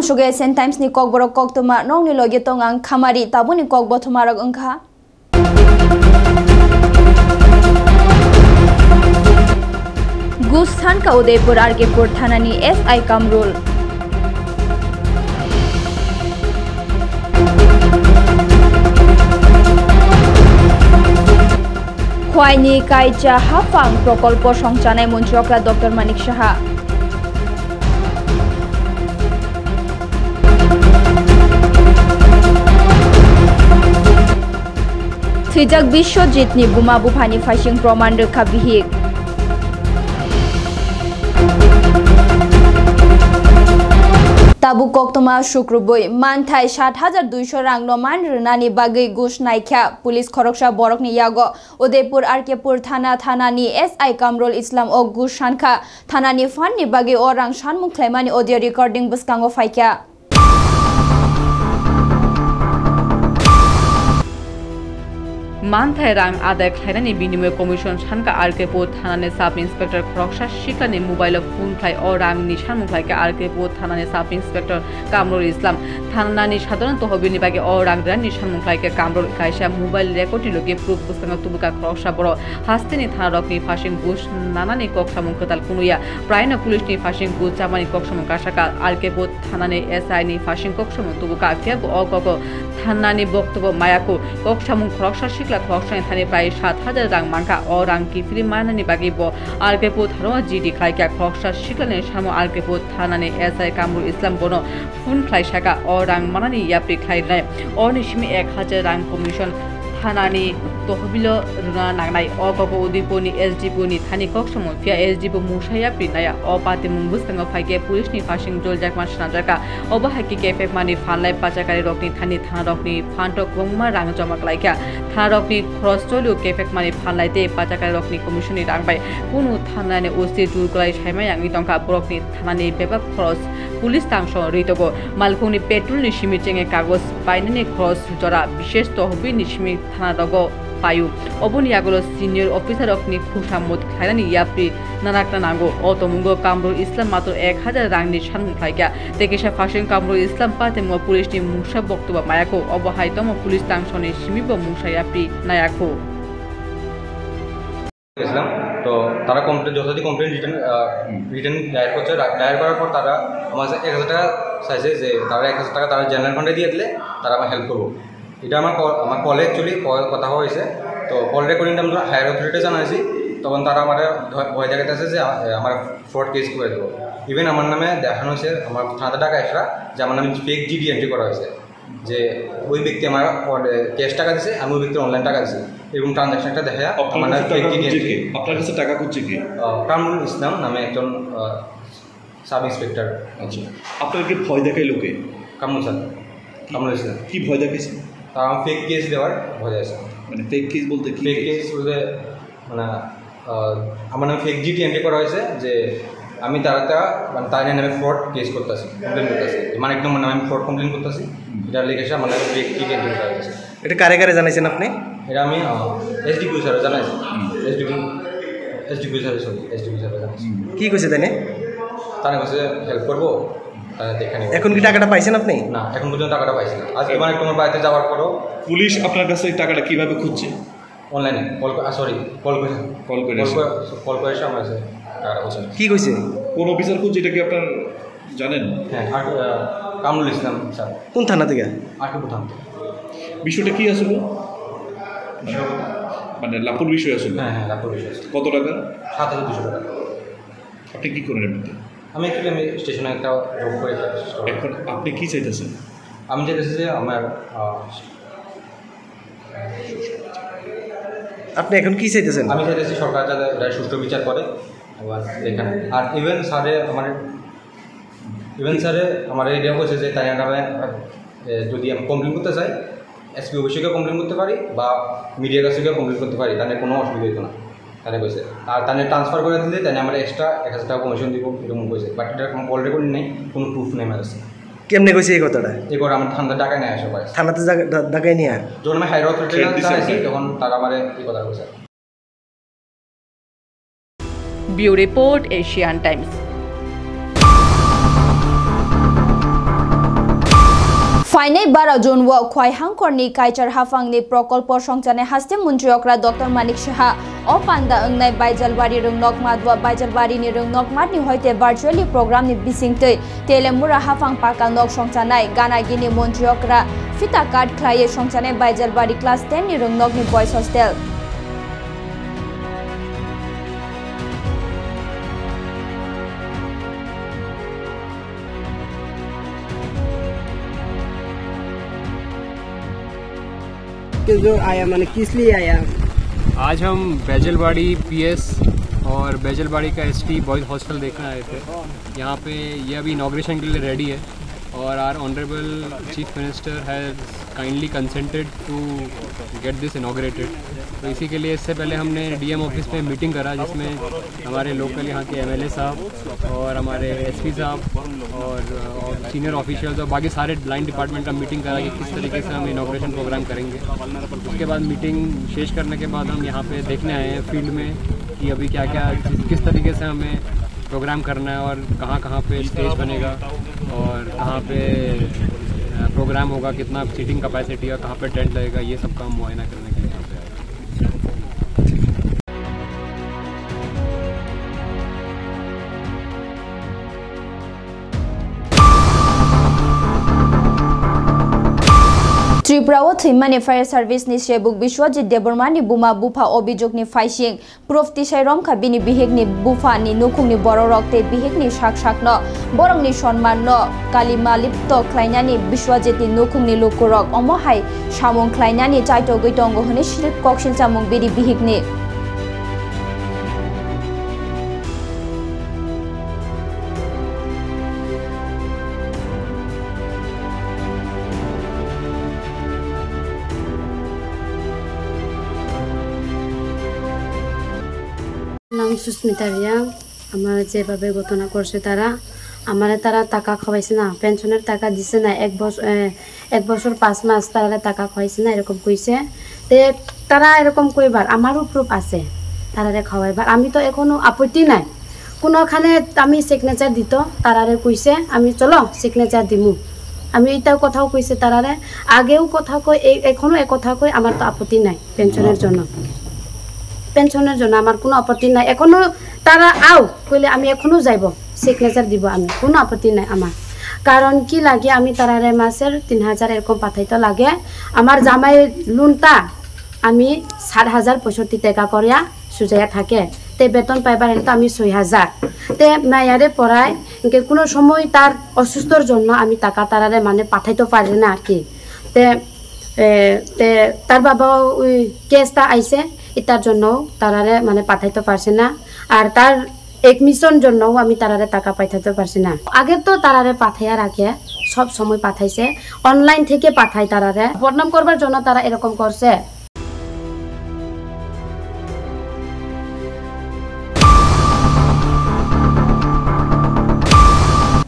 suge Sen Times ni kok borok kok tuma nong ni logi tongang khamari tabu ni kok botumarok engkha. Gustan ka Udaipur Argepur Thanani SI Kamrul. Khwaini Kaija Hafang Prokolpo Songchanai Montrokra Dr. Manik Shaha. Twijak Bishojit ni Buma Bufani Fashing Proman Rekha Bihik. Tabu koktoma Shukruboi Manthai 7200 rang noman Runani Bagai Gush Naikha Police Khoroksha Borok ni Yago Udaipur Arkepur Thana ni SI Kamrul Islam o Gush Shankha Thana ni Fan ni Bagai o rang Shanmung Khlaimani audio recording buskango faikya. Manthai rang aday khlainani binimoy commission Shanka Arkepur Thanani Sub Inspector Khoroksha Shiklani mobile phone khlai o rang ni Shanmung khlaike Arkepur Thanani Sub Inspector Kamrul Islam Thanani Sadharan Tohbil ni bage o rang ni Shanmung khlaike Kamrul kaisa mobile record loge proof bustanga tubuka Khoroksha boro hastini thana rokni fashing bush nanani kok samung kotal kunuya praina police ni fashing bush chamani kok samung kasaka Arkepur Thanani SI ni fashing kok samung tubuka fiab o kok Thanani boktobo mayako kok samung Khoroksha Shikla Khoroksha thani prai 7000 rang mangka o rang ki film manani bagi bo Arkepur Tharo GD khlaika Khoroksha Shiklani samo Arkepur Thanani SI Kamrul Islam bono phone khlai shaka o rang manani yapri khlai nai o nishmi 1000 rang commission Thanani tohbilo runa nagnai o koko Udaipur ni SDPO ni thani kokshamo fia SDPO musaya prinaya o pati mungbus kanga phaike police ni fashing jol jakman snajaka oba haki kefe mani fanlai pachakari rokni thani thana rokni phanto kongma rang jamak laika thana rokni cross tolu kefe mani fanlai te pachakari rokni commission ni rangbai kunu thana ne oste jul klai saima yangi tongka borokni thana ni beba cross police tangso ritogo malkhoni petrol ni simi chenge kagos painani cross jora bishesh tohbi ni simi thana rogo payu oboni agolo senior officer of ni khusamut khairani yapri nanakta nango otomungo Kamrul Islam matro 1000 rang ni shanmung khaika tekesha fashing Kamrul Islam pate mo police ni musha boktoba mayako obohaitomo police tangshoni simibo musha yapri nayako Islam তো তারা complain যথাযথ complain return দায়ের করছে দায়ের করার পর তারা আমার 1000 টাকা চাইছে যে তারা 1000 টাকা তারা জেনারেল ফান্ডে দিয়ে দিলে তারা আমার হেল্প করবো এটা আমার কলে অ্যাকচুয়ালি কথা হয়েছে তো কল রেকর্ডিংটা আমরা হায়ার অথরিটি জানাইছি তখন তারা আমার ভয় দেখাতেছে যে আমার ফ্রড কেস করে দেবো ইভেন আমার নামে দেখানো হয়েছে আমার থানাতে টাকা এক্সট্রা যে আমার নামে ফেক জিডি এন্ট্রি করা হয়েছে যে ওই ব্যক্তি আমার ক্যাশ টাকা দিয়েছে আমি ওই ব্যক্তির অনলাইন টাকা দিয়েছি এরকম ট্রানজাকশনটা দেখা আমার নামে ফেক জিডি এন্ট্রি আপনার কাছে টাকা খুঁজছে কি কামরুল ইসলাম নামে একজন সাব ইন্সপেক্টর আচ্ছা আপনাকে ভয় দেখায় লোকে কামরুল ইসলাম কি ভয় দেখাইছে তারা ফেক কেস দেওয়ার ভয় আছে মানে ফেক কেস বলতে কি ফেক কেস বলতে মানে আমার নামে ফেক জিডি এন্ট্রি করা হয়েছে যে আমি তার নামে ফ্রড কেস করতেছি কমপ্লেন করতেছি মানে একদম নামে আমি ফ্রড কমপ্লেন করতেছি এটা লিখেছে আমার নামে ফেক জিডি এন্ট্রি করা হয়েছে এটা কারে কারে জানাইছেন আপনি এটা আমি এসডিপিও স্যার জানাইছি এসডিপিও স্যার জানাইছি কি কইছে তাই তারা কাছে হেল্প করবো এখন কি টাকাটা পাইছেন আপনি না এখন পর্যন্ত টাকাটা পাইছি না আজকে মানে তোমার বাড়িতে যাওয়ার পরও পুলিশ আপনার কাছে টাকাটা কিভাবে খুঁজছে অনলাইনে কল করে আমার কাছে টাকাটা খুঁজছে কি কইছে কোন অফিসার খুঁজছে এটা কি আপনার জানেন হ্যাঁ কামরুল ইসলাম স্যার কোন থানা থেকে আরকেপুর থানা বিষয়টা কি আসলো মানে লাপুর বিষয় আসলো হ্যাঁ লাপুর বিষয় কত টাকা 7200 টাকা আপনি কি করেন এমনিতে আমি অ্যাকচুয়ালি স্টেশনে একটা জব করে এখন আপনি কি চাইতেছেন আমি চাইতেছি যে আমার আপনি এখন কি চাইতেছেন আমি চাইতেছি সরকার যাতে এটা সুষ্ঠু বিচার করে আবার এখানে আর ইভেন স্যারে আমার এরিয়া বলছে যে তাই নামে যদি আমি কমপ্লেন করতে চাই এসপি অফিসকে কমপ্লেন করতে পারি বা মিডিয়ার কাছে কমপ্লেন করতে পারি তাহলে কোনো অসুবিধা হতো না তাহলে কইছে আর তাহলে ট্রান্সফার করে দিলে তাহলে আমরা এক্সট্রা 1000 টাকা কমিশন দিব এরকম কইছে বাট এটা কল রেকর্ডিং নেই কোনো প্রুফ নেই আমার কাছে কেমনে কইছে এই কথাটা এরপর আমার থানাতে টাকা নিয়ে আসা পাই থানাতে টাকায় নিয়ে যখন আমি হায়ার অথরিটি জানাইছি তখন তারা আমার এই কথা কইছে Bureau Report Asian Times फाइनै 12 जुन व ख्वाइहांखरनि काइचार हाफांनि प्रकल्प संचाने हास्ते मन्त्रियकरा डॉक्टर मानिक साहा अपान्दा अंगनाय बाइजलबारी रंनक मादवा बाइजलबारीनि रंनक मादनि होइते वर्चुअली प्रोग्रामनि बिसिंतै तेलेमुरा हाफां पाका नक संचानाय गानागिनि मन्त्रियकरा फिता कार्ड ख्लाये संचाने बाइजलबारी क्लास 10 नि रंनकनि बॉयज हॉस्टेल जो आया मैंने किस लिए आया? आज हम बैजलबाड़ी पीएस और बैजलबाड़ी का एसटी बॉयज़ हॉस्टल देखने आए थे। यहाँ पे ये अभी इनॉग्रेशन के लिए रेडी है और our honourable chief minister has kindly consented to get this inaugurated. तो इसी के लिए इससे पहले हमने डीएम ऑफिस में मीटिंग करा जिसमें हमारे लोकल यहाँ के एमएलए साहब और हमारे एसपी साहब और सीनियर ऑफिशियल्स और बाकी सारे लाइन डिपार्टमेंट का मीटिंग करा कि किस तरीके से हम इनॉग्रेशन प्रोग्राम करेंगे। उसके बाद मीटिंग शेष करने के बाद हम यहाँ पे देखने आए हैं फील्ड में कि अभी क्या क्या किस तरीके से हमें प्रोग्राम करना है और कहाँ पे स्टेज बनेगा और कहाँ पे प्रोग्राम होगा, कितना सीटिंग कैपेसिटी है, कहाँ पे टेंट लगेगा, ये सब काम मुआयना करने के लिए यहाँ पे आए। त्रिपुरा थैमानि फायर सर्विस नि सेबुक विश्वजित देबरमानि बुमा बुफा अभियोगनि फाइसिं प्रुफ तिसाइरम खाबिनि बिहेकनि बुफानि नुखुंनि बररकते बिहेकनि साक-साकनो बरंनि सन्माननो कालिमालिप्त ख्लाइनानि विश्वजितनि नुखुंनि लुकुरक अमहाय सामुं ख्लाइनानि चाइतो गैतंग हनि शिल्प कक्सिल चामुं बिदि बिहेकनि नाम सुस्मिता रिया আমার যেভাবে ঘটনা করছে তারা টাকা খাওয়াইছে না, পেনশনের টাকা দিছে না, এক বছর 5 মাস তারা টাকা খাওয়াইছে না এরকম কইছে। তে তারা এরকম কইবার আমারও প্রুফ আছে তারারে খাওয়াইবার, আমি তো এখনো আপত্তি নাই কোনোখানে আমি সিগনেচার দিত তারারে কইছে আমি চলো সিগনেচার দিমু, আমি এটা কথাও কইছে তারারে আগেও কথা কই এখনো এক কথা কই আমার তো আপত্তি নাই পেনশনের জন্য আমার কোনো আপত্তি নাই। এখনো তারা আও কইলে আমি এখনো যাইব সিগনেচার দিব, আমি কোনো আপত্তি নাই আমার। কারণ কি লাগে আমি তারারে মাসের 3000 এরকম পাঠাইতে লাগে, আমার জামাই লোনটা আমি 7065 টাকা করিয়া সুজাইয়া থাকে, তে বেতন পাইবার তো আমি 6000, তে মায়ারে পড়ায় কোনো সময় তার অসুস্থর জন্য আমি টাকা তারারে মানে পাঠাইতে পারি না আর কি। তে তার বাবা ওই কেসটা আইছে এটার জন্য তারারে মানে পাঠাইতে পারছে না, আর তার এডমিশন জন্য আমি তারারে টাকা পাঠাইতে পারছি না। আগে তো তারারে পাঠাইয়া রাখে সব সময় পাঠাইছে, অনলাইন থেকে পাঠায় তারারে বদনাম করবার জন্য তারা এরকম করছে।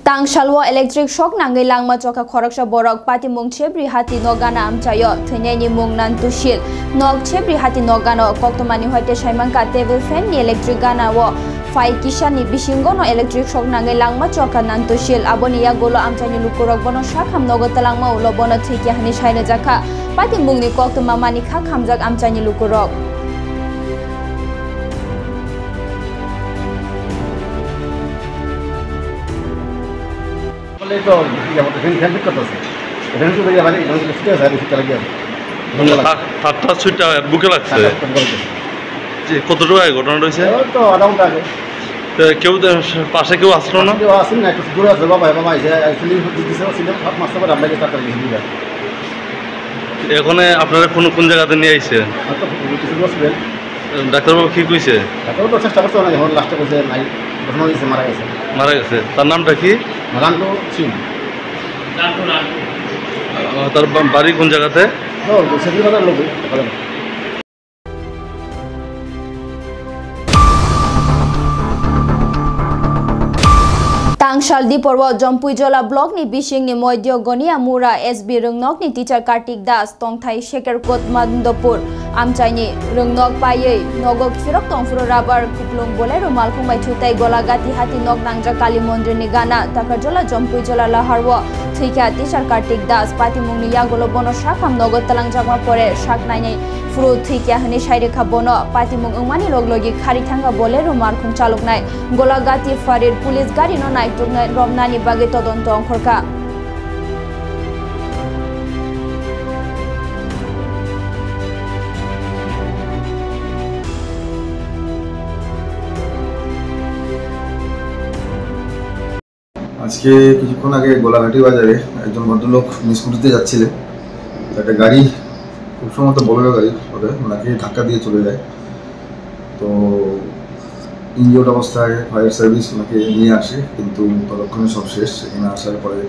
तांगशालवा इलेक्ट्रिक शॉक नांगै लांगमा चौका खरकसा बरक पातिमुंग छेब्री हाती नगाना आमचायो थैनायनि मुंग नानतुशिल नग छेब्री हाती नगानो कक्तमानि होइते साइमांका टेबल फैन नि इलेक्ट्रिक गाना वो फाइ किसानि बिसिंगनो इलेक्ट्रिक शॉक नांगै लांगमा चौका नानतुशिल आबोनि या गोलो आमचानि लुकुरक बनो शाखाम नगो तलांगमा उलो बनो थैकिया हानि साइनो जाखा पातिमुंगनि कक्तमा मानि खा खामजाक आमचानि लुकुरक तो ফ্যান ফিট করতেছে, ফ্যান ফিট করে মানে ফিট আছে আর ফিট লাগে তারটা সুইটা বুকে লাগছে। যে কত টাকা ঘটনাটা হয়েছে? তো আধা ঘন্টা আগে। তো কেউ পাশে কেউ আসলো না? কেউ আসেন না, একটু দূরে আসলো, বাবা আইসে ফিলিং দিচ্ছে ছিল সব মাসে পর আমরা গিয়ে তাড়াতাড়ি গেছি। এখানে আপনারা কোন জায়গাতে নিয়ে আইছেন? ডাক্তারবাবু কি কইছে? ডাক্তারবাবু তো চেষ্টা করছে না, যখন লাস্টে কইছে নাই ঘটনা হয়েছে, মারা গেছে। তার নামটা কি? রান্টু সিং। তার বাড়ি কোন জায়গাতে? লোক तांगशाल दीपर्व जम्पुइजला ब्लॉक नि बिसिंग नि मध्य गनिया मुरा एसबी रंगनक नि टीचर कार्तिक दास तोंगथाई शेखर कोट मादंदपुर amchaini rungnok payei nogok firok tongfuro rabar kuplung bolero malkhung bai thutai golagati hati nok nangja kali mondir ni gana takarjola jompui jola laharwo thika teacher kartik das patimungni yagolo bono shakham nogot talangjagma pore shak nainai furu thika hani shaire khabono patimung ungmani loglogi khari thanga bolero malkhung chaluknai golagati farir police gari no naituknai romnani bage todonto ongkhorka আজকে কিছুক্ষণ আগে গোলাঘাটি বাজারে একজন ভদ্রলোক স্কুটিতে যাচ্ছিলেন, একটা গাড়ি খুব সম্ভবত বোলেরো গাড়ি ওদের ওনাকে ধাক্কা দিয়ে চলে যায়। তো ইনজিওর্ড অবস্থায় ফায়ার সার্ভিস ওনাকে নিয়ে আসে, কিন্তু ততক্ষণে সব শেষ। এখানে আসার পরে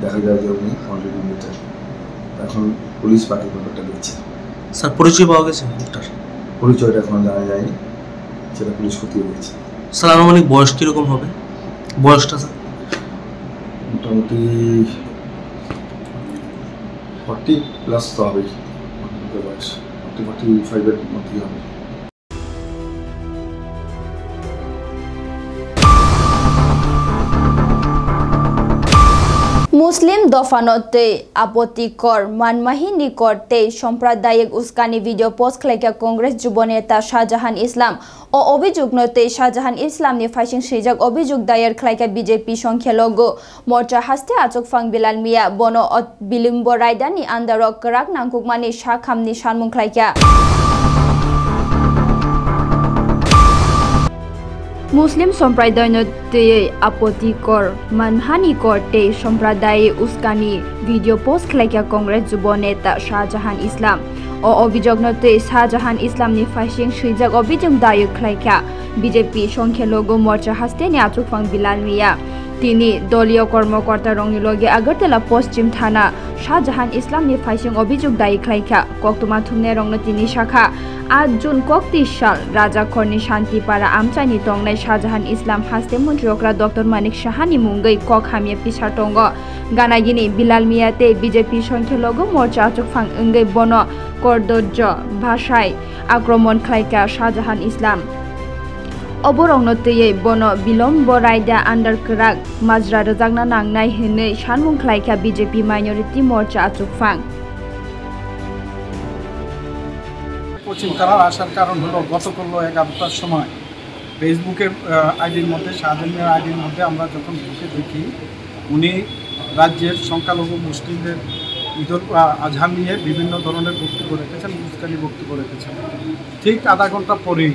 দেখা যায় যে উনি অলরেডি মৃত। এখন পুলিশ বাকি ব্যাপারটা দেখছে। স্যার পরিচয় পাওয়া গেছে? পরিচয়টা এখনো জানা যায়নি, সেটা পুলিশ খতিয়ে দেখছে। স্যার আনুমানিক বয়স কীরকম হবে? বয়সটা স্যার মোটামুটি 40+ তো হবেই, বয়স 40-45-এর মধ্যেই হবে। मुस्लिम दफानते आपत्तिकर मानमाहिनी करते सम्प्रदायिक उस्कानी वीडियो पोस्ट खालायग्रा कांग्रेस युव नेता शाहजाहान इस्लाम और अभियोग नते शाहजाहान इस्लामनि फाइसिं सैजाक अभियोग दायर खालायग्रा बीजेपी संख्यालघु मोर्चा हास्ते आचकफां बिलाल मिया बनो बिलिम्ब रायदानि आन्दारो कराक नांगुकमानि साखामनि सानमुं खालायग्रा मुस्लिम सम्प्रदायते आपत्तिकर मानहानि करते सम्प्रदाय उस्कानी वीडियो पोस्ट खालायग्रा कांग्रेस युव नेता शाहजाहान इस्लाम और अभियोग नते शाहजाहान इस्लामनि फाइसिं सैजाक अभियोग दायर खालायग्रा बीजेपी संख्यालघु मोर्चा हास्तेनि आचकफां बिलाल मिया তিনি দলীয় কর্মকর্তা রঙনি লগে আগরতলা পশ্চিম থানা শাহজাহান ইসলামনি ফাইসিং অভিযোগ দায়ী খাইখা কক্তমা থুমনে রংন তিনি শাখা 8 জুন 31 সাল রাজাখরনি শান্তিপাড়া আমচাইনি টংনাই শাহজাহান ইসলাম হাস্তে মন্ত্রীকরা doctor Manik Sahani মুঙ্গই cock হামিয়া পিছাটঙ্গ গানাগিনি Bilal মিয়াতে BJP সংখ্যালঘু মোর্চা আচকফাং অঙ্গই বন কর্দর্য ভাষায় আক্রমণ খাইখা শাহজাহান ইসলাম अबरंगनते बन बिलम्ब रायदा आन्दार कराक माजरा रजागना नांगनाय हनै सानमुं खालायग्रा बीजेपी माइनरिटी मोर्चा आचकफां কোচিং করার আসার কারণ হলো গতকাল 11টার সময় ফেসবুকের আইডির মধ্যে শাহজাহানের আইডির মধ্যে আমরা যখন ঢুকে দেখি উনি রাজ্যের সংখ্যালঘু মুসলিমদের ঈদুল আজহা নিয়ে বিভিন্ন ধরনের বক্তব্য রেখেছেন, উস্কানি বক্তব্য রেখেছেন। ঠিক আধা ঘন্টা পরেই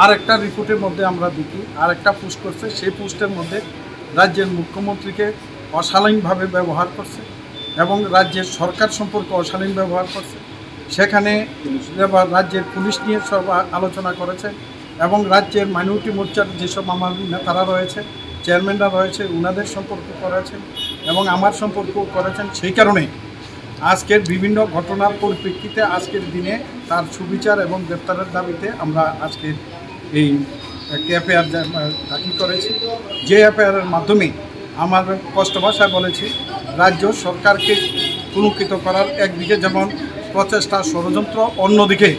আর একটা রিপোর্টের মধ্যে আমরা দেখি আর একটা পোস্ট করছে, সেই পোস্টের মধ্যে রাজ্যের মুখ্যমন্ত্রীকে অশালীনভাবে ব্যবহার করছে এবং রাজ্যের সরকার সম্পর্কে অশালীন ব্যবহার করছে। সেখানে রাজ্যের পুলিশ নিয়ে সব আলোচনা করেছে এবং রাজ্যের মাইনরিটি মোর্চার যেসব আমার নেতারা রয়েছে, চেয়ারম্যানরা রয়েছে, ওনাদের সম্পর্ক করেছেন এবং আমার সম্পর্কও করেছেন। সেই কারণে আজকের বিভিন্ন ঘটনার পরিপ্রেক্ষিতে আজকের দিনে তার সুবিচার এবং গ্রেপ্তারের দাবিতে আমরা আজকের এই এফআইআর দাখিল করেছি। যে এফআইআরের মাধ্যমে আমার স্পষ্ট ভাষায় বলেছি, রাজ্য সরকারকে পুনঃকৃত করার একদিকে যেমন প্রচেষ্টা ষড়যন্ত্র, অন্যদিকে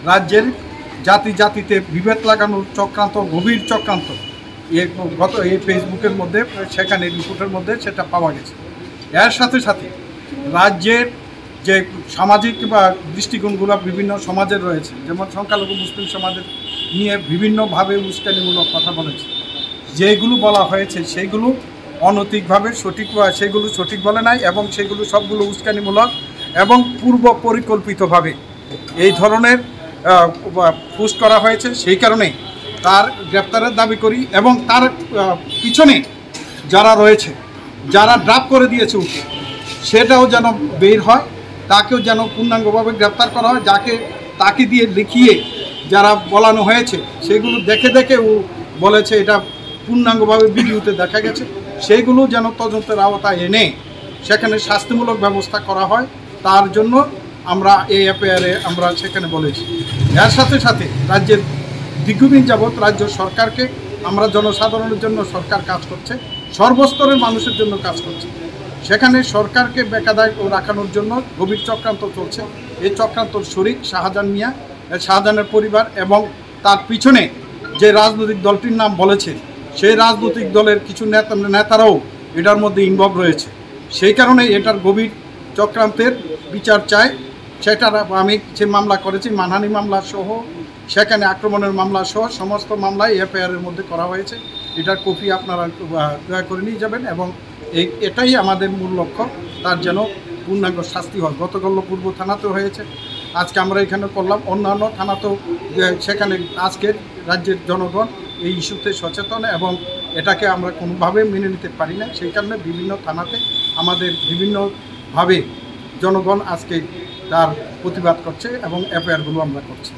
রাজ্যের জাতিতে বিভেদ লাগানোর চক্রান্ত, গভীর চক্রান্ত এই ফেসবুকের মধ্যে সেখানে রিপোর্টের মধ্যে সেটা পাওয়া গেছে। এর সাথে সাথে রাজ্যের যে সামাজিক বা দৃষ্টিকোণগুলো বিভিন্ন সমাজের রয়েছে, যেমন সংখ্যালঘু মুসলিম সমাজের নিয়ে বিভিন্নভাবে উস্কানিমূলক কথা বলেছে। যেগুলো বলা হয়েছে সেইগুলো অনৈতিকভাবে সেগুলো সঠিক বলে নাই এবং সেগুলো সবগুলো উস্কানিমূলক এবং পূর্ব পরিকল্পিতভাবে এই ধরনের পোস্ট করা হয়েছে। সেই কারণে তার গ্রেপ্তারের দাবি করি এবং তার পিছনে যারা রয়েছে, যারা ড্রাফট করে দিয়েছে ওকে, সেটাও যেন বের হয়, তাকেও যেন পূর্ণাঙ্গভাবে গ্রেপ্তার করা হয়। তাকে দিয়ে লিখিয়ে যারা বলানো হয়েছে সেগুলো দেখে ও বলেছে এটা পূর্ণাঙ্গভাবে ভিডিওতে দেখা গেছে, সেইগুলো যেন তদন্তের আওতায় এনে সেখানে শাস্তিমূলক ব্যবস্থা করা হয়, তার জন্য আমরা এই এফআইআরে আমরা সেখানে বলেছি। এর সাথে সাথে রাজ্যের দীর্ঘদিন যাবৎ রাজ্য সরকারকে আমরা জনসাধারণের জন্য সরকার কাজ করছে, সর্বস্তরের মানুষের জন্য কাজ করছে। সেখানে সরকারকে বেকায়দায় রাখানোর জন্য গভীর চক্রান্ত চলছে এই চক্রান্তর শরিক শাহজাহান মিয়া, শাহজাহানের পরিবার এবং তার পিছনে যে রাজনৈতিক দলটির নাম বলেছে সেই রাজনৈতিক দলের কিছু নেতারাও এটার মধ্যে ইনভলভ রয়েছে। সেই কারণে এটার গভীর চক্রান্তের বিচার চাই। সেটার আমি যে মামলা করেছি, মানহানি মামলা সহ, সেখানে আক্রমণের মামলা সহ সমস্ত মামলায় এফআইআরের মধ্যে করা হয়েছে। এটার কপি আপনারা দয়া করে নিয়ে যাবেন এবং এটাই আমাদের মূল লক্ষ্য, তার যেন পূর্ণাঙ্গ শাস্তি হয়। গতকাল পূর্ব থানাতেও হয়েছে, আজকে আমরা এখানে করলাম, অন্যান্য থানাতেও সেখানে আজকের রাজ্যের জনগণ এই ইস্যুতে সচেতন এবং এটাকে আমরা কোনোভাবে মেনে নিতে পারি না। সেই কারণে বিভিন্ন থানাতে আমাদের বিভিন্নভাবে জনগণ আজকে তার প্রতিবাদ করছে এবং এফআইআরগুলো আমরা করছি।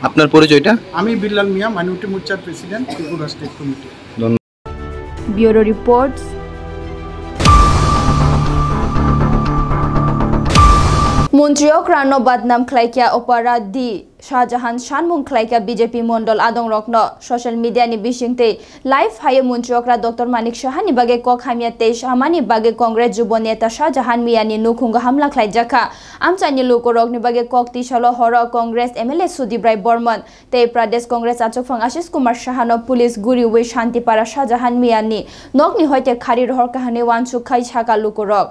আপনার পরিচয়টা? আমি বিল্লাল মিয়া, মাইনরিটি মোর্চার president, Tripura state committee. Bureau reports. মন্ত্রীক রানো বাদনাম খ্লাইকিয়া অপরাধী শাহজাহান সানমুং খ্লাইকিয়া বিজেপি মন্ডল আদং রকন সোশ্যাল মিডিয়া নি বিশিংতে লাইভ হাই মন্ত্রীকরা ডক্টর মানিক সাহানি বাগে কক হামিয়া তেইশ হামানি বাগে কংগ্রেস যুব নেতা শাহজাহান মিয়ানি নুখুঙ্গ হামলা খ্লাইজাখা আমচানি লোকরক নি বাগে কক তিশালো হর কংগ্রেস এমএলএ সুদীপ্রায় বর্মন তে প্রদেশ কংগ্রেস আচকফাং আশিস কুমার সাহানো পুলিশ গুরি ওই শান্তিপাড়া শাহজাহান মিয়ানি নকনি হইতে খারি রহর কাহানি ওয়ানসুক খাই ছাকা লোকরক।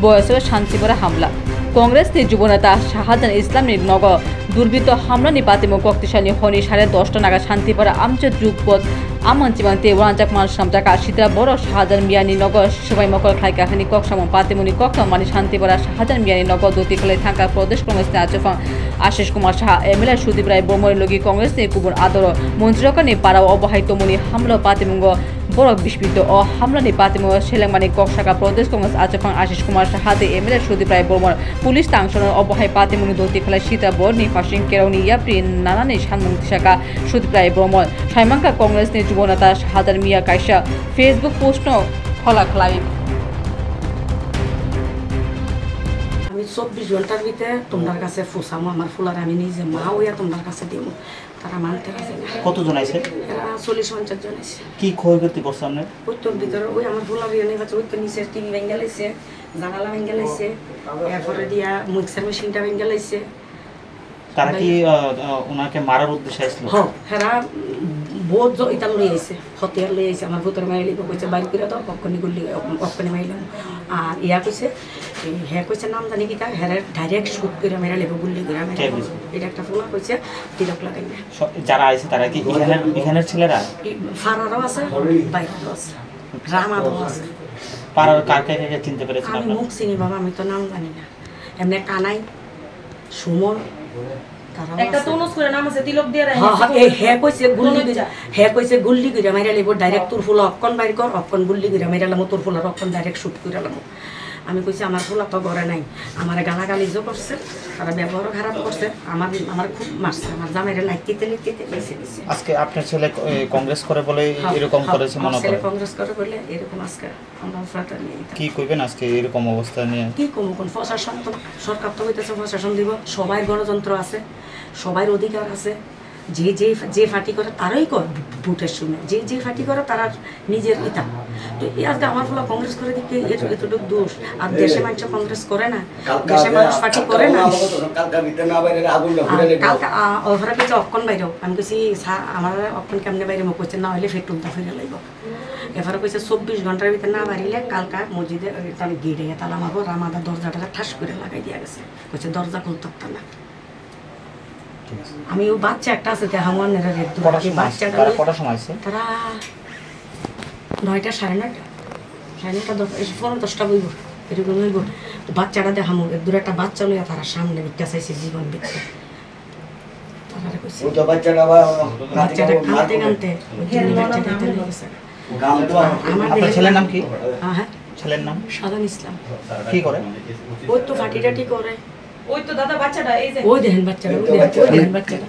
বয়সে শান্তিপাড়া হামলা কংগ্রেস নি যুবনেতা শাহজাহান ইসলামের নগ দুর্বৃত্ত হামলা নি পাতিমো কক্তিশালী হনি 10:30 নাগাদ শান্তিপাড়া আমচে যুগপথ আমঞ্চিমান্তে ওয়ানজাক মান সামজাকা সিদা বড় শাহজাহান মিয়ানি নগ সবাই মকল খাইকা হানি ককসাম পাতিমনি ককসাম মানে শান্তিপাড়া শাহজাহান মিয়ানি নগ দতি খলে থাকা প্রদেশ কংগ্রেস নে আচফাং আশিস কুমার সাহা এমএলএ সুদীপ রায় বর্মনের লগি কংগ্রেস নে কুবুর আদর মন্ত্রীকানি পাড়াও অবহাইত মনি হামলা পাতিমঙ্গ বড় বিস্মিত ও হামলানি পাতিমো সেলেংমানি ককসাকা প্রদেশ কংগ্রেস আচফাং আশিস কুমার সাহাতে এমএলএ সুদীপ রায় বর্মন পুলিশ তাংশনের অবহাই পাতিমনি দতি খলে সীতা বর্নি ফাশিং কেরাউনি ইয়াপ্রি নানানি সানমুং তিশাকা সুদীপ রায় বর্মন সাইমাঙ্কা কংগ্রেস নে যুবনেতা শাহজাহান মিয়া কাইসা ফেসবুক পোস্ট খলা খলাই আমি 24 ঘন্টার ভিতরে তোমার কাছে ফুসামো আমার ফুলার আমি নিজে মা হইয়া তোমার কাছে দিব তারা মানতে রাজি না। কতজন আইছে? 40-50 জন আছে। কি ক্ষয়ক্ষতি করছে আপনার? ওই তোর ভিতরে ওই আমার ফুলার ইয়ে বাচ্চা ওই তো নিচে টিভি ভেঙে লাইছে, জানালা ভেঙে লাইছে, এরপরে দিয়া মিক্সার মেশিনটা ভেঙে লাইছে। তারা কি ওনাকে মারার উদ্দেশ্যে আসছিল? হ্যাঁ, হেরা বহুত ইতাল লই আইছে, হতিয়ার লই আইছে, আমার ভূতর মাইলি কইছে বাইর করে দাও, অক্ষণি গুলি অক্ষণি মাইলাম। আর ইয়া কইছে হ্যাঁ কইছে নাম জানি কি তা হেরা ডাইরেক্ট শুট করে মেরা লেব গুলি করে মেরা। এটা একটা ফোলা কইছে তিলক লাগাই না। যারা আইছে তারা কি এখানের ছেলেরা? ফারারও আছে, বাইরেও আছে, রামাদও আছে। পাড়ার কাকে কাকে চিনতে পেরেছেন আমি মুখ চিনি বাবা, আমি তো নাম জানি না। এমনি কানাই, সুমন, একটা তোনস করে নাম আছে তিলক দিয়া রাই। হ্যাঁ কইছে গুল্লি করে মাইরা লইব ডাইরেক্ট তোর ফুলা অক্ষণ বাইর কর, অক্ষণ গুল্লি করে মাইরা লামো তোর ফুলার অক্ষণ ডাইরেক্ট শুট করে লামো। আমি কইছি আমার ফুলা তো ঘরে নাই, আমার গালাগালিজও করছে, তারা ব্যবহারও খারাপ করছে, আমার খুব মারছে, আমার জামাইরে লাইতে লিখতে দিছে। আজকে আপনার ছেলে কংগ্রেস করে বলে এরকম করেছে মনে করে? কংগ্রেস করে বলে এরকম আজকে আমরা ফ্রাটা নিয়ে কি কইবেন আজকে এরকম অবস্থা নিয়ে? কি কম কোন প্রশাসন তো সরকার তো হইতেছে, প্রশাসন দিব, সবাই গণতন্ত্র আছে, সবাই অধিকার আছে। যে ফাটি করে তারাই কর ভোটের সময়, যে ফাটি করে তারা নিজের ইতা। তো আজকে আমার ফলে কংগ্রেস করে দিকে এতটুকু দোষ। আর দেশে মানুষ কংগ্রেস করে না, দেশে মানুষ ফাটি করে না। ওরা কিছু অক্ষণ বাইরেও আমি কইছি আমার অক্ষণ কেমনে বাইরে মুখ করছে না হলে ফের টুলতা ফিরে লাগবো। এবারে কইছে 24 ঘন্টার ভিতরে না বাড়িলে কালকা মসজিদে গেটে তালা মারবো, রামাদা দরজাটা ঠাস করে লাগাই দিয়া গেছে, কইছে দরজা খুলতে পারত না। আমি ও বাচ্চা একটা আছে হামওয়ানের বাচ্চাটা কটার সময় আছে? তারা 9টা 9:30 ফোন 10টা বইব এরকম হইব। বাচ্চাটা দেখামো দূরে একটা বাচ্চা লইয়া তারা সামনে ভিক্ষা চাইছে, জীবন ভিক্ষা। বাচ্চাটা কাঁদতে কাঁদতে আপনার ছেলের নাম কি? হ্যাঁ, ছেলের নাম শাহজাহান ইসলাম। কি করে? ওই তো ফাটি টাটি করে। ওই তো দাদা বাচ্চাটা এই যে ওই দেখেন বাচ্চাটা, ওই দেখেন বাচ্চাটা।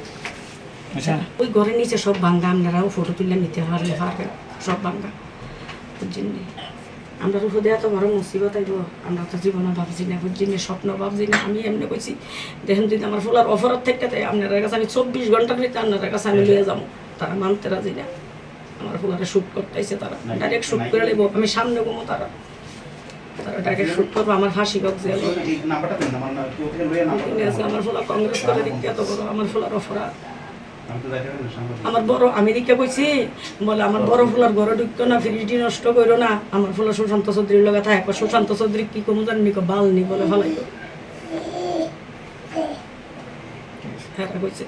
ওই ঘরের নিচে সব ভাঙ্গা, আপনারাও ফটো তুলে নিতে পারলে পারবেন, সব ভাঙ্গা। বুঝছেন? আমরা রুহুদে এত বড় মুসিবত আইব আমরা তো জীবনে ভাবছি না, বুঝছি না, স্বপ্ন ভাবছি না। আমি এমনি কইছি দেখেন যদি আমার ফুলার অফারত থেকে দেয় আপনার কাছে আমি 24 ঘন্টার ভিতরে আপনার কাছে আমি লিয়ে যাবো। তারা মানতে রাজি না, আমার ফুলারে শ্যুট করতেছে, তারা ডাইরেক্ট শ্যুট করে নেব, আমি সামনে ঘুমো, তারা ডাইরেক্ট শ্যুট করবো, আমার ফাঁসি হোক যে আমার ফুলা কংগ্রেস করে দিকে এত বড় আমার ফুলার অফার। আমার বড় আমেরিকা কইছি বলে আমার বড় ফুলার ঘরে ঢুকতো না, ফ্রিজটি নষ্ট করো না, আমার ফুলা সুশান্ত চৌধুরীর লগে থাকে। সুশান্ত চৌধুরী কি কমু জানি বাল নি বলে ফেলাইব, হ্যাঁ কইছে।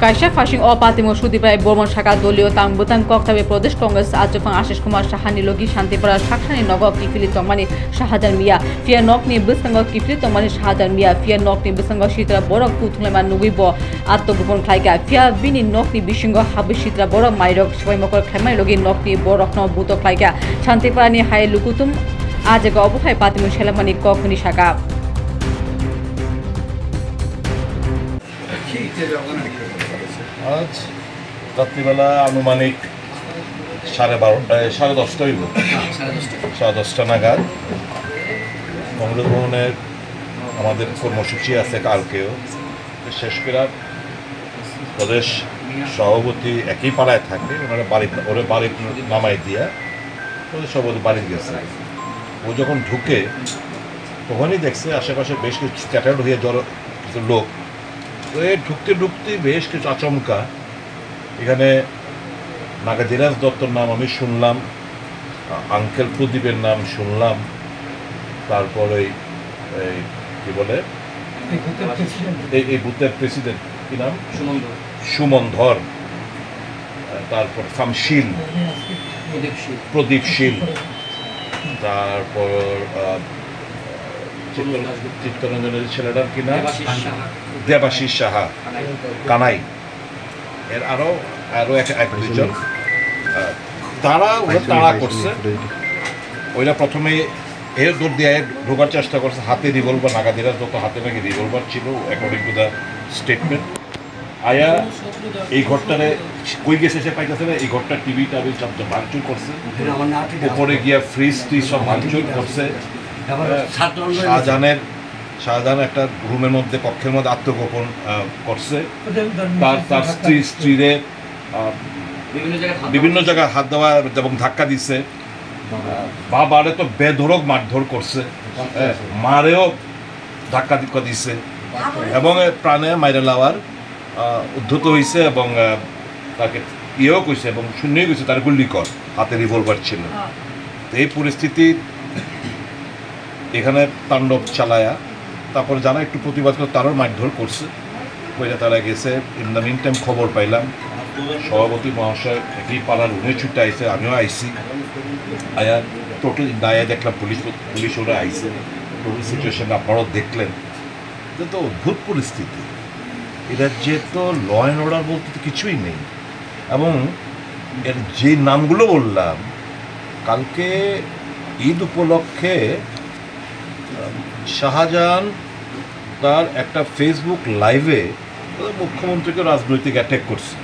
কাইশা ফাশিং অপাতিম সুদীপায় বর্মন শাখা দলীয় তাংবুতাং কক্তাবে প্রদেশ কংগ্রেস আজফাং আশিস কুমার সাহানি লগি শান্তিপাড়া শাকসানি নগ কিফিলি তংমানি শাহজাহান মিয়া ফিয়া নকনি বিসঙ্গ কিফিলি তংমানি শাহজাহান মিয়া ফিয়া নকনি বিসঙ্গ শীতরা বরক পুথুংলামা নুগিব আত্মগোপন খাইকা ফিয়া বিনি নকনি বিসঙ্গ হাবি শীতরা বরক মাইরক সবাই মকর খাইমাই লগি নকনি বরক ন বুত খাইকা শান্তিপাড়ানি হাই লুকুতুম আজগ অবহাই পাতিম সেলামানি কখনি শাখা। আজ রাত্রিবেলা আনুমানিক 10:30 হইব, 10:30 নাগাদ কংগ্রেস ভবনের আমাদের কর্মসূচি আছে কালকেও। শেষ করার প্রদেশ সভাপতি একই পাড়ায় থাকে, ওরা বাড়ি নামাই দিয়া প্রদেশ সভাপতি বাড়ি গেছে। ও যখন ঢুকে তখনই দেখছে আশেপাশে বেশ কিছু স্ক্যাটার্ড হয়ে জড়ো কিছু লোক। তো এই ঢুকতে ঢুকতে বেশ কিছু আচমকা এখানে নাগাদিরাজ দত্তর নাম আমি শুনলাম, আঙ্কেল প্রদীপের নাম শুনলাম, তারপরে এই কি বলে এই বুথের প্রেসিডেন্ট কি নাম সুমন ধর, তারপর শামশীল প্রদীপ শীল, তারপর চিত্তরঞ্জনের ছেলেটার কি নাম দেবাশিস সাহা কানাই, এর আরো এক দুজন তারা করছে। ওইরা প্রথমে এর দৌড় দিয়ে ঢোকার চেষ্টা করছে, হাতে রিভলভার, নাগাদিরাজ যত হাতে নাকি রিভলভার ছিল অ্যাকর্ডিং টু দ্য স্টেটমেন্ট। আয়া এই ঘরটারে কই গেছে সে পাইতেছে না, এই ঘরটার টিভি টাবি সব ভাঙচুর করছে, উপরে গিয়া ফ্রিজ ট্রিজ সব ভাঙচুর করছে। শাহজাহান একটা রুমের মধ্যে কক্ষের মধ্যে আত্মগোপন করছে, তার স্ত্রীরে বিভিন্ন জায়গায় হাত দেওয়া এবং ধাক্কা দিচ্ছে, বাবারে তো বেধরক মারধর করছে, মারেও ধাক্কা ধিক্কা দিচ্ছে এবং প্রাণে মাইরে লাওয়ার উদ্ধত হয়েছে এবং তাকে ইয়েও কইছে এবং শূন্যই কইছে তার গুলি কর, হাতে রিভলভার ছিল। এই পরিস্থিতি এখানে তাণ্ডব চালায়া তারপরে যারা একটু প্রতিবাদ করে তারও মারধর করছে, ওইটা তারা গেছে। ইন দ্য মিন টাইম খবর পাইলাম সভাপতি মহাশয় একই পাড়ার উনি ছুটে আইসে, আমিও আইসি। আয়া টোটাল দায়া দেখলাম পুলিশ ওরা আইসে, টোটাল সিচুয়েশন আপনারাও দেখলেন। এটা তো অদ্ভুত পরিস্থিতি, এটা যে তো ল অ্যান্ড অর্ডার বলতে তো কিছুই নেই। এবং এর যে নামগুলো বললাম, কালকে ঈদ উপলক্ষে শাহজাহান তার একটা ফেসবুক লাইভে মুখ্যমন্ত্রীকে রাজনৈতিক অ্যাটাক করছে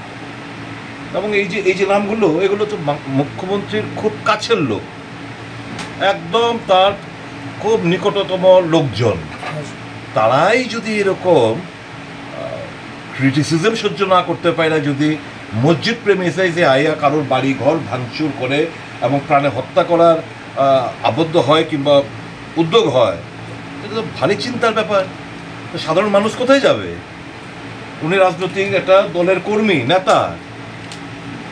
এবং এই যে নামগুলো, এগুলো তো মুখ্যমন্ত্রীর খুব কাছের লোক, একদম তার খুব নিকটতম লোকজন। তারাই যদি এরকম ক্রিটিসিজম সহ্য না করতে পারে, যদি মসজিদ প্রেমিসাই যে আইয়া কারোর বাড়ি ঘর ভাঙচুর করে এবং প্রাণে হত্যা করার আবদ্ধ হয় কিংবা উদ্যোগ হয়, এটা তো ভারী চিন্তার ব্যাপার। সাধারণ মানুষ কোথায় যাবে? উনি রাজনৈতিক একটা দলের কর্মী নেতা,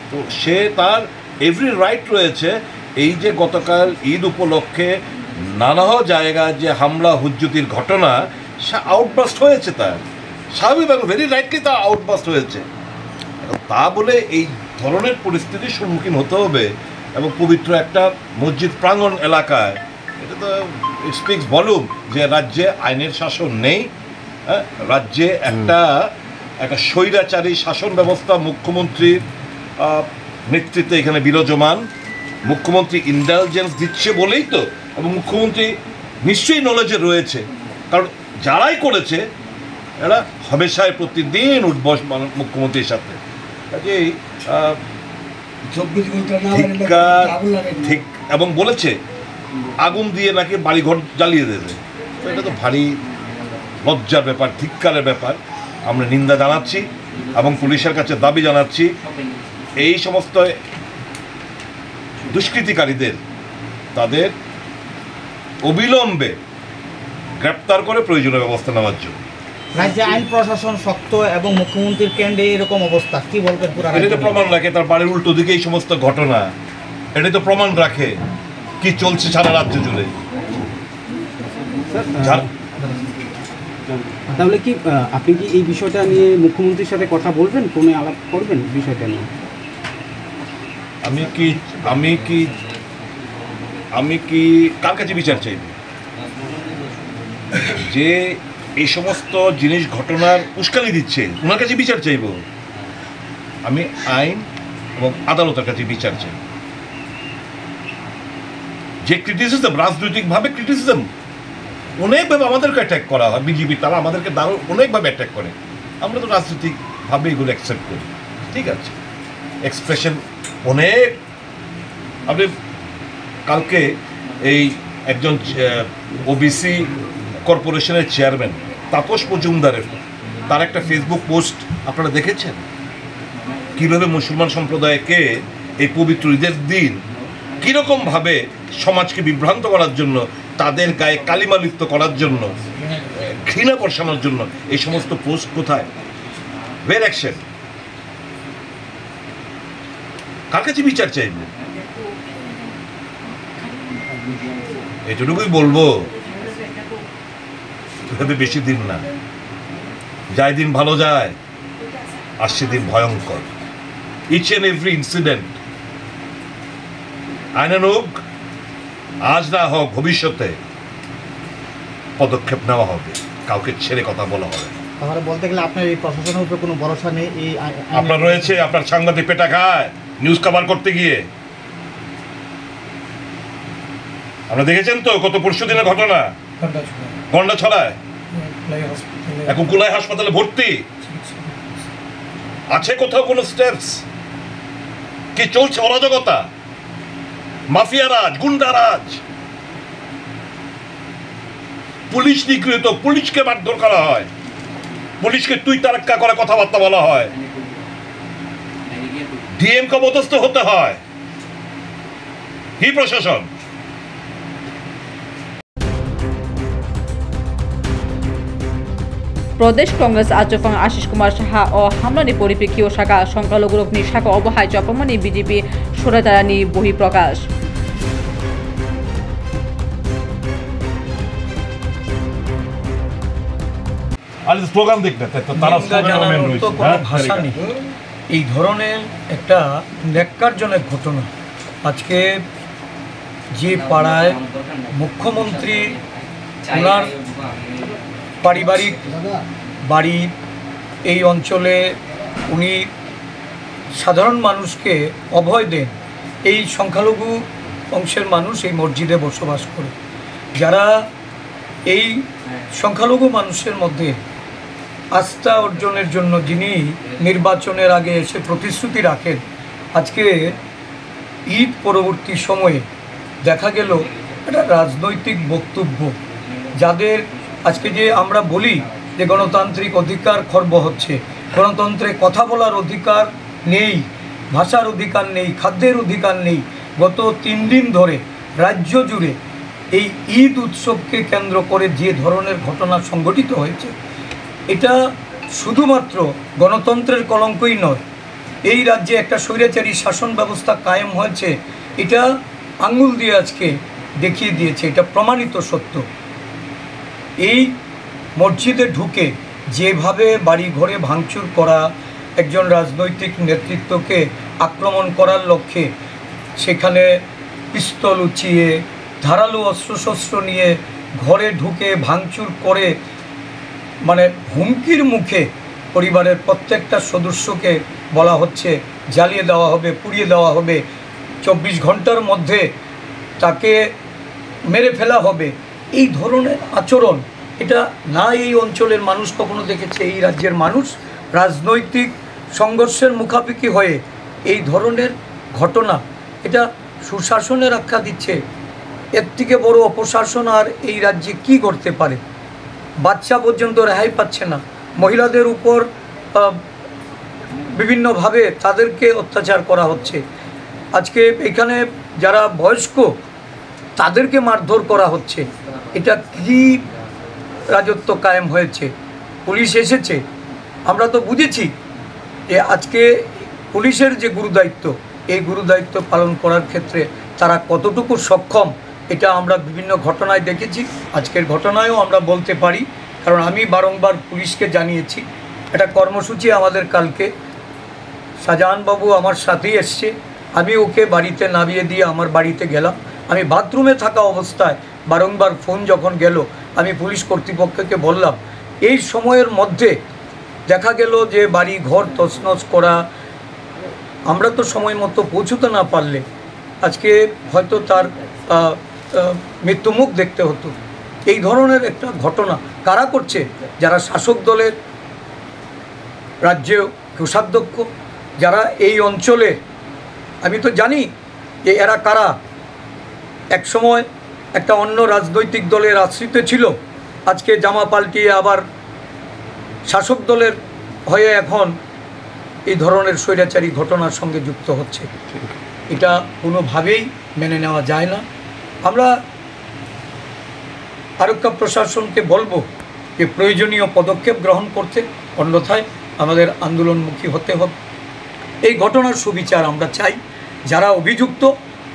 তো সে তার এভরি রাইট রয়েছে। এই যে গতকাল ঈদ উপলক্ষে নানা জায়গায় যে হামলা হুজ্জুতির ঘটনা, সে আউটবাস্ট হয়েছে, তার স্বাভাবিক এবং ভেরি রাইটলি তা আউটবাস্ট হয়েছে। তা বলে এই ধরনের পরিস্থিতির সম্মুখীন হতে হবে এবং পবিত্র একটা মসজিদ প্রাঙ্গণ এলাকায়, এটা তো স্পিক্স ভলিউম যে রাজ্যে আইনের শাসন নেই, রাজ্যে একটা স্বৈরাচারী শাসন ব্যবস্থা মুখ্যমন্ত্রীর নেতৃত্বে এখানে বিরাজমান। মুখ্যমন্ত্রী ইন্টেলিজেন্স দিচ্ছে বলেই তো, এবং মুখ্যমন্ত্রী নিশ্চয়ই নলেজে রয়েছে কারণ যারাই করেছে এরা হমেশায় প্রতিদিন উঠবস মুখ্যমন্ত্রীর সাথে কাজেই ঠিক এবং বলেছে আগুন দিয়ে নাকি বাড়িঘর জ্বালিয়ে দেবে, তো এটা তো ভারী লজ্জার ব্যাপার, ধিক্কারের ব্যাপার। আমরা নিন্দা জানাচ্ছি এবং পুলিশের কাছে দাবি জানাচ্ছি এই সমস্ত দুষ্কৃতিকারীদের তাদের অবিলম্বে গ্রেপ্তার করে প্রয়োজনীয় ব্যবস্থা নেওয়ার জন্য। রাজ্যে আইন প্রশাসন শক্ত এবং মুখ্যমন্ত্রীর কেন্দ্রে এরকম অবস্থা, কি বলবেন? এটা তো প্রমাণ রাখে তার বাড়ির উল্টো দিকে এই সমস্ত ঘটনা, এটা তো প্রমাণ রাখে কি চলছে সারা রাজ্য জুড়ে। তাহলে কি আপনি কি এই বিষয়টা নিয়ে মুখ্যমন্ত্রীর সাথে কথা বলবেন, ফোনে আলাপ করবেন বিষয়টা নিয়ে? আমি কি কার কাছে বিচার চাইব? যে এই সমস্ত জিনিস ঘটনার উস্কানি দিচ্ছে ওনার কাছে বিচার চাইব? আমি আইন এবং আদালতের কাছে বিচার চাই। যে ক্রিটিসিজম, রাজনৈতিকভাবে ক্রিটিসিজম অনেকভাবে আমাদেরকে অ্যাটাক করা হয়, বিজেপি তারা আমাদেরকে অনেকভাবে অ্যাটাক করে, আমরা তো রাজনৈতিকভাবে এগুলো অ্যাকসেপ্ট করি, ঠিক আছে। এক্সপ্রেশন অনেক, আপনি কালকে এই একজন ওবিসি কর্পোরেশনের চেয়ারম্যান তাপস মজুমদারের তার একটা ফেসবুক পোস্ট আপনারা দেখেছেন? কীভাবে মুসলমান সম্প্রদায়কে এই পবিত্র ঈদের দিন কীরকমভাবে সমাজকে বিভ্রান্ত করার জন্য, তাদের গায়ে কালিমা লিপ্ত করার জন্য, ঘৃণা বর্ষানোর জন্য এই সমস্ত পোস্ট কোথায়? ওয়ের অ্যাকশন? কার কাছে বিচার চাইবে? এটুকুই বলবো, বেশি দিন না, যাই দিন ভালো যায়, আসছে দিন ভয়ঙ্কর। ইচ অ্যান্ড এভরি ইনসিডেন্ট আইনের হোক, আজ না হোক, ভবিষ্যতে পদক্ষেপ নেওয়া হবে, কাউকে ছেড়ে কথা বলা হবে। তাহলে বলতে গেলে আপনার এই প্রশাসনের উপরে কোনো ভরসা নেই? এই আপনার রয়েছে, আপনার সাংবাদিক পেটা খায় নিউজ কভার করতে গিয়ে। আপনারা দেখেছেন তো গত পরশু দিনের ঘটনা, গন্ডা ছড়ায়, এখন কুলাই হাসপাতালে ভর্তি আছে। কোথাও কোনো স্টেপস? কি চলছে? অরাজকতা, মাফিয়া রাজ, গুন্ডা রাজ, পুলিশ নিগৃহীত, পুলিশকে মারধর করা হয়, পুলিশকে তুই তারাক্কা করে কথাবার্তা বলা হয়, ডিএম কে পদস্থ হতে হয়। কি প্রশাসন? প্রদেশ কংগ্রেস আচফাং আশিস কুমার সাহা ও হামলানি পরিপ্রেক্ষী শাখা সংখ্যালঘুরকনি শাখা অবহায় চপমানি বিজেপি সরাতারানি বহিঃপ্রকাশ। এই ধরনের একটা ন্যাক্কারজনক ঘটনা আজকে যে পাড়ায় মুখ্যমন্ত্রী ওনার পারিবারিক বাড়ি, এই অঞ্চলে উনি সাধারণ মানুষকে অভয় দেন। এই সংখ্যালঘু অংশের মানুষ এই মসজিদে বসবাস করে, যারা এই সংখ্যালঘু মানুষের মধ্যে আস্থা অর্জনের জন্য যিনি নির্বাচনের আগে এসে প্রতিশ্রুতি রাখেন, আজকে ঈদ পরবর্তী সময়ে দেখা গেল একটা রাজনৈতিক বক্তব্য, যাদের আজকে যে আমরা বলি যে গণতান্ত্রিক অধিকার খর্ব হচ্ছে, গণতন্ত্রে কথা বলার অধিকার নেই, ভাষার অধিকার নেই, খাদ্যের অধিকার নেই। গত 3 দিন ধরে রাজ্য জুড়ে এই ঈদ উৎসবকে কেন্দ্র করে যে ধরনের ঘটনা সংঘটিত হয়েছে, এটা শুধুমাত্র গণতন্ত্রের কলঙ্কই নয়, এই রাজ্যে একটা স্বৈরাচারী শাসন ব্যবস্থা কায়েম হয়েছে, এটা আঙুল দিয়ে আজকে দেখিয়ে দিয়েছে, এটা প্রমাণিত সত্য। এই মসজিদে ঢুকে যেভাবে বাড়ি ঘরে ভাঙচুর করা, একজন রাজনৈতিক নেতৃত্বকে আক্রমণ করার লক্ষ্যে সেখানে পিস্তল উঁচিয়ে ধারালো অস্ত্রশস্ত্র নিয়ে ঘরে ঢুকে ভাঙচুর করে, মানে হুমকির মুখে পরিবারের প্রত্যেকটা সদস্যকে বলা হচ্ছে জ্বালিয়ে দেওয়া হবে, পুড়িয়ে দেওয়া হবে, 24 ঘন্টার মধ্যে তাকে মেরে ফেলা হবে। এই ধরনের আচরণ এটা না এই অঞ্চলের মানুষ কখনো দেখেছে, এই রাজ্যের মানুষ রাজনৈতিক সংঘর্ষের মুখাপেক্ষি হয়ে এই ধরনের ঘটনা, এটা সুশাসনের আখ্যা দিচ্ছে। এর থেকে বড় অপশাসন আর এই রাজ্যে কি করতে পারে? বাচ্চা পর্যন্ত রেহাই পাচ্ছে না, মহিলাদের উপর বিভিন্নভাবে তাদেরকে অত্যাচার করা হচ্ছে। আজকে এখানে যারা বয়স্ক তাদেরকে মারধর করা হচ্ছে। এটা কি রাজত্ব কায়েম হয়েছে? পুলিশ এসেছে, আমরা তো বুঝেছি যে আজকে পুলিশের যে গুরুদায়িত্ব, এই গুরুদায়িত্ব পালন করার ক্ষেত্রে তারা কতটুকু সক্ষম, এটা আমরা বিভিন্ন ঘটনায় দেখেছি। আজকের ঘটনায়ও আমরা বলতে পারি, কারণ আমি বারংবার পুলিশকে জানিয়েছি। একটা কর্মসূচি আমাদের কালকে, শাহজাহানবাবু আমার সাথেই এসছে, আমি ওকে বাড়িতে নামিয়ে দিয়ে আমার বাড়িতে গেলাম। আমি বাথরুমে থাকা অবস্থায় বারংবার ফোন যখন গেল, আমি পুলিশ কর্তৃপক্ষকে বললাম, এই সময়ের মধ্যে দেখা গেল যে বাড়ি ঘর তছনছ করা, আমরা তো সময় মতো পৌঁছতে না পারলে আজকে হয়তো তার মৃত্যুমুখ দেখতে হতো। এই ধরনের একটা ঘটনা কারা করছে? যারা শাসক দলের রাজ্যে কোষাধ্যক্ষ, যারা এই অঞ্চলে, আমি তো জানি যে এরা কারা। একসময় একটা অন্য রাজনৈতিক দলের আশ্রিত ছিল, আজকে জামা পাল্টিয়ে আবার শাসক দলের হয়ে এখন এই ধরনের স্বৈরাচারী ঘটনার সঙ্গে যুক্ত হচ্ছে। এটা কোনোভাবেই মেনে নেওয়া যায় না। আমরা আরক্ষা প্রশাসনকে বলবো যে প্রয়োজনীয় পদক্ষেপ গ্রহণ করতে, অন্যথায় আমাদের আন্দোলনমুখী হতে হবে। এই ঘটনার সুবিচার আমরা চাই। যারা অভিযুক্ত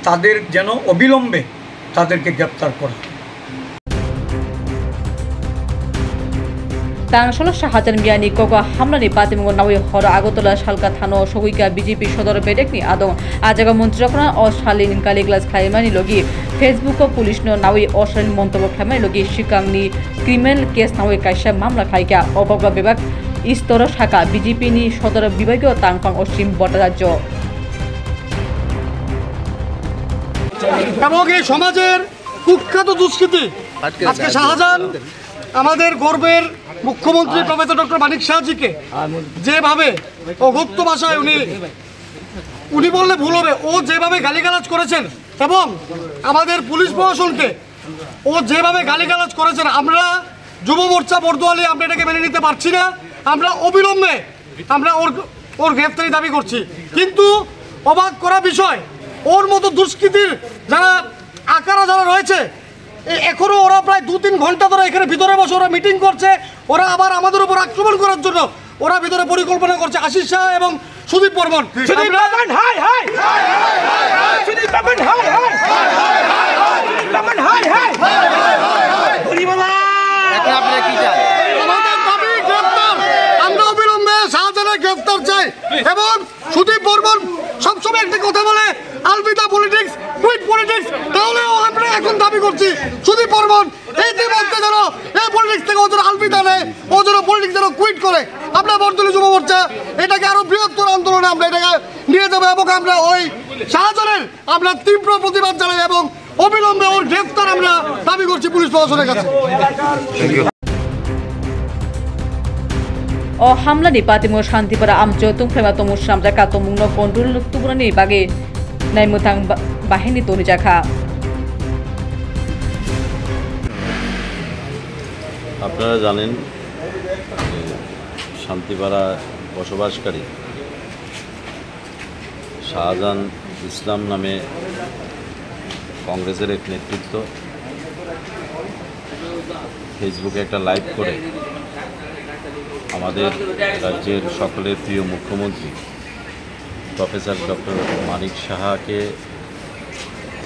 তাদের যেন অবিলম্বে তাদেরকে গ্রেপ্তার করা হয়। Tangshol Shahajan Biani Kogo Hamlani Patimungo Nawi Hora Agotola Shalka Thano Shoguika BJP Shodor Bedekni Adong Ajaga Montrokna Oshalin Kaliglas Khaimani Logi Facebook Police no Nawi Oshalin Montobo Khamai Logi Shikangni Criminal Case Nawi Kaisha Mamla Khaika Oboga Bebak Istoro Shaka BJP ni Shodor Bibagyo Tangpang Oshim Botarajo এবং এই সমাজের কুখ্যাত দুষ্কৃতী আজকে শাহজাহান আমাদের গর্বের মুখ্যমন্ত্রী professor doctor মানিক শাহজিকে যেভাবে অগত্য ভাষায় উনি বললে ভুল হবে, ও যেভাবে গালিগালাজ করেছেন এবং আমাদের পুলিশ প্রশাসনকে ও যেভাবে গালিগালাজ করেছেন, আমরা যুব মোর্চা বর্দোয়ালি আমরা এটাকে মেনে নিতে পারছি না। আমরা অবিলম্বে আমরা ওর গ্রেফতারি দাবি করছি। কিন্তু অবাক করা বিষয়, ওর মতো দুষ্কৃতীর যারা আকারা যারা রয়েছে, এখনো ওরা প্রায় 2-3 ঘন্টা ধরে এখানে ভিতরে বসে ওরা মিটিং করছে। ওরা আবার আমাদের উপর আক্রমণ করার জন্য ওরা ভিতরে পরিকল্পনা করছে। আশিস শাহ এবং সুদীপ বর্মন আমরা অবিলম্বে শাহজাহানের গ্রেফতার চাই এবং সুদীপ বর্মন সবসময় একটা কথা বলে, আলবিদা পলিটিক্স, কুইট পলিটিক্স। তাহলে আমরা এখন দাবি করছি সুদীপ বর্মন ইতিমধ্যে যেন এই পলিটিক্স থেকে ও যেন আলবিদা নেয়, ও যেন পলিটিক্স যেন কুইট করে। আমরা বর্দলী যুব মোর্চা এটাকে আরো বৃহত্তর আন্দোলনে আমরা এটাকে নিয়ে যাবো এবং আমরা ওই শাহজাহানের আমরা তীব্র প্রতিবাদ জানাই এবং অবিলম্বে ওর গ্রেফতার আমরা দাবি করছি পুলিশ প্রশাসনের কাছে। O hamla ni Patimo Shantipara Amjo Tungfema Tomusham Jaka Tomungno Kondul Tuburani Bage Naimutang Bahini Toni Jaka আপনারা জানেন শান্তিপাড়া বসবাসকারী শাহজাহান ইসলাম নামে কংগ্রেসের এক নেতৃত্ব ফেসবুকে একটা লাইভ করে আমাদের রাজ্যের সকলের প্রিয় মুখ্যমন্ত্রী প্রফেসর ডক্টর মানিক সাহাকে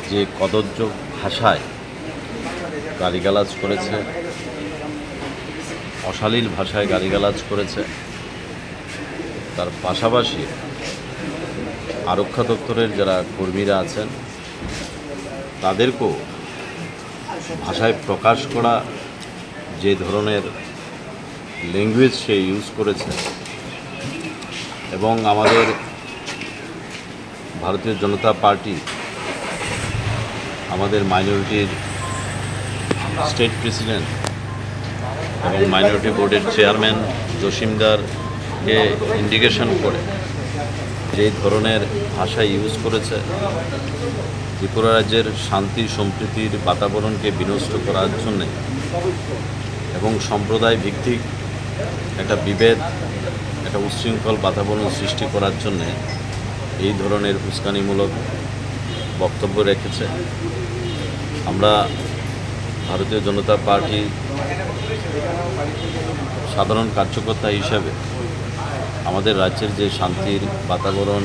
যে কদর্য ভাষায় গালিগালাজ করেছে, অশালীল ভাষায় গালিগালাজ করেছে, তার পাশাপাশি আরক্ষা দপ্তরের যারা কর্মীরা আছেন তাদেরকেও ভাষায় প্রকাশ করা যে ধরনের ল্যাঙ্গুয়েজ সে ইউজ করেছে এবং আমাদের ভারতীয় জনতা পার্টি আমাদের মাইনরিটির স্টেট প্রেসিডেন্ট এবং মাইনরিটি বোর্ডের চেয়ারম্যান জসিমদারকে ইন্ডিকেশন করে যে ধরনের ভাষা ইউজ করেছে ত্রিপুরা রাজ্যের শান্তি সম্প্রীতির বাতাবরণকে বিনষ্ট করার জন্যে এবং সম্প্রদায় ভিত্তিক একটা বিভেদ একটা উচ্ছৃঙ্খল বাতাবরণ সৃষ্টি করার জন্যে এই ধরনের উস্কানিমূলক বক্তব্য রেখেছে। আমরা ভারতীয় জনতা পার্টি সাধারণ কার্যকর্তা হিসাবে আমাদের রাজ্যের যে শান্তির বাতাবরণ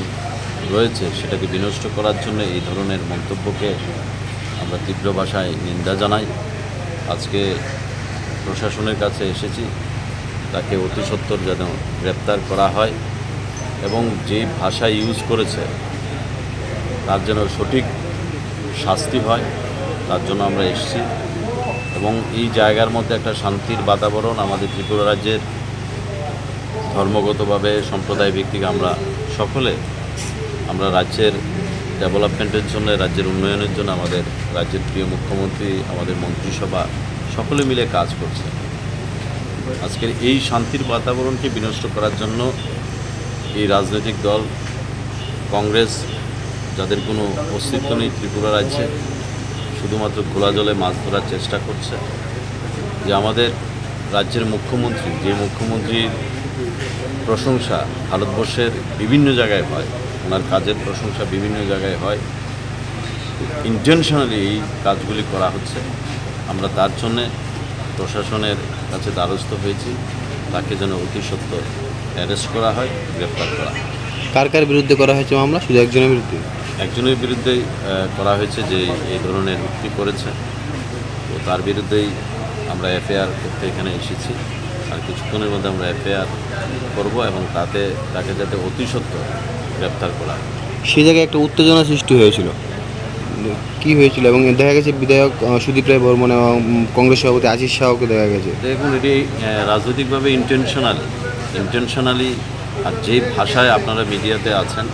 রয়েছে সেটাকে বিনষ্ট করার জন্য এই ধরনের মন্তব্যকে আমরা তীব্র ভাষায় নিন্দা জানাই। আজকে প্রশাসনের কাছে এসেছি তাকে অতি সত্বর যেন গ্রেপ্তার করা হয় এবং যে ভাষা ইউজ করেছে তার যেন সঠিক শাস্তি হয় তার জন্য আমরা এসেছি। এবং এই জায়গার মধ্যে একটা শান্তির বাতাবরণ আমাদের ত্রিপুরা রাজ্যের ধর্মগতভাবে সম্প্রদায় ভিত্তিক আমরা সকলে আমরা রাজ্যের ডেভেলপমেন্টের জন্য রাজ্যের উন্নয়নের জন্য আমাদের রাজ্যের প্রিয় মুখ্যমন্ত্রী আমাদের মন্ত্রিসভা সকলে মিলে কাজ করছে। আজকের এই শান্তির বাতাবরণকে বিনষ্ট করার জন্য এই রাজনৈতিক দল কংগ্রেস যাদের কোনো অস্তিত্ব নেই ত্রিপুরা রাজ্যে শুধুমাত্র খোলা জলে মাছ ধরার চেষ্টা করছে। যে আমাদের রাজ্যের মুখ্যমন্ত্রী যে মুখ্যমন্ত্রীর প্রশংসা ভারতবর্ষের বিভিন্ন জায়গায় হয় ওনার কাজের প্রশংসা বিভিন্ন জায়গায় হয় ইন্টেনশনালি এই কাজগুলি করা হচ্ছে। আমরা তার জন্যে প্রশাসনের কাছে দ্বারস্থ হয়েছি তাকে যেন অতি সত্বর অ্যারেস্ট করা হয় গ্রেপ্তার করা হয়। কার কার বিরুদ্ধে করা হয়েছে মামলা? শুধু একজনের বিরুদ্ধে? একজনের বিরুদ্ধেই করা হয়েছে যে এই ধরনের উক্তি করেছে তো তার বিরুদ্ধেই আমরা এফআইআর করতে এখানে এসেছি। আর কিছুক্ষণের মধ্যে আমরা এফআইআর করব এবং তাকে যাতে অতি সত্বর গ্রেপ্তার করা হয়। সেই জায়গায় একটা উত্তেজনা সৃষ্টি হয়েছিল, কি হয়েছিল? এবং দেখা গেছে বিধায়ক সুদীপ রায় বর্মন এবং কংগ্রেস সভাপতি আশিস শাহকে দেখা গেছে। দেখুন এটি রাজনৈতিকভাবে ইন্টেনশনালি আর যে ভাষায় আপনারা মিডিয়াতে আছেন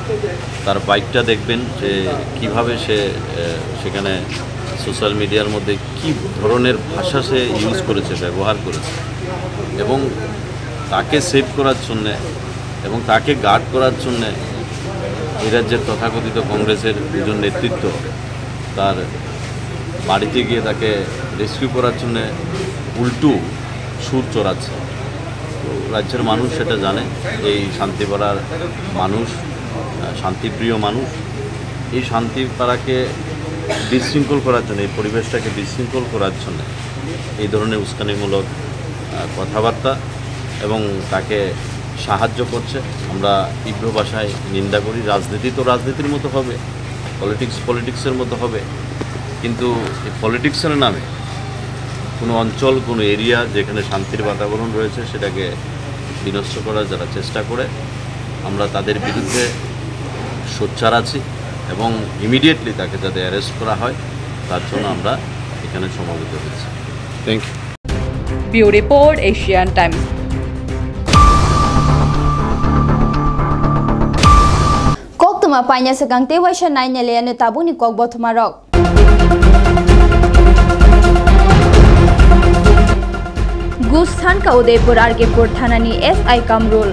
তার বাইকটা দেখবেন যে কিভাবে সে সেখানে সোশ্যাল মিডিয়ার মধ্যে কি ধরনের ভাষা সে ইউজ করেছে ব্যবহার করেছে এবং তাকে সেভ করার জন্যে এবং তাকে গার্ড করার জন্যে এই রাজ্যের তথাকথিত কংগ্রেসের দুজন নেতৃত্ব তার বাড়িতে গিয়ে তাকে রেস্কিউ করার জন্যে উল্টো সুর চড়াচ্ছে। তো রাজ্যের মানুষ সেটা জানে, এই শান্তিপাড়ার মানুষ শান্তিপ্রিয় মানুষ এই শান্তিপাড়াকে বিশৃঙ্খল করার জন্য এই পরিবেশটাকে বিশৃঙ্খল করার জন্য এই ধরনের উস্কানিমূলক কথাবার্তা এবং তাকে সাহায্য করছে। আমরা তীব্র ভাষায় নিন্দা করি। রাজনীতি তো রাজনীতির মতো হবে, পলিটিক্সের মতো হবে, কিন্তু এই পলিটিক্সের নামে কোনো অঞ্চল কোনো এরিয়া যেখানে শান্তির বাতাবরণ রয়েছে সেটাকে বিনষ্ট করার যারা চেষ্টা করে আমরা তাদের বিরুদ্ধে সোচ্চার আছি এবং ইমিডিয়েটলি তাকে যাতে অ্যারেস্ট করা হয় তার জন্য আমরা এখানে সমবেত হয়েছি। Thank you. Bureau report, Asian Times. Koktuma panya segang tewasya nain nelian tabu ni kok botumarok. Gustan ka Udaipur Argepur Thanani SI Kamrul.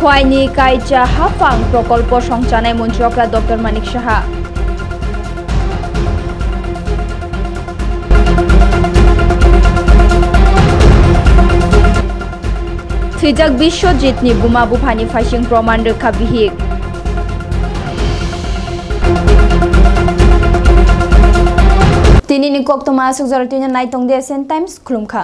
Khwaini Kaija Hafang Prokolpo Songchanai Munchokra Dr. Manik Shaha. Trijak Bisyojit ni Buma Buphani Faising Proman Rekha Bihik. Tini ni kok toma asuk zaratinya Naitong Desen Times Klumkha.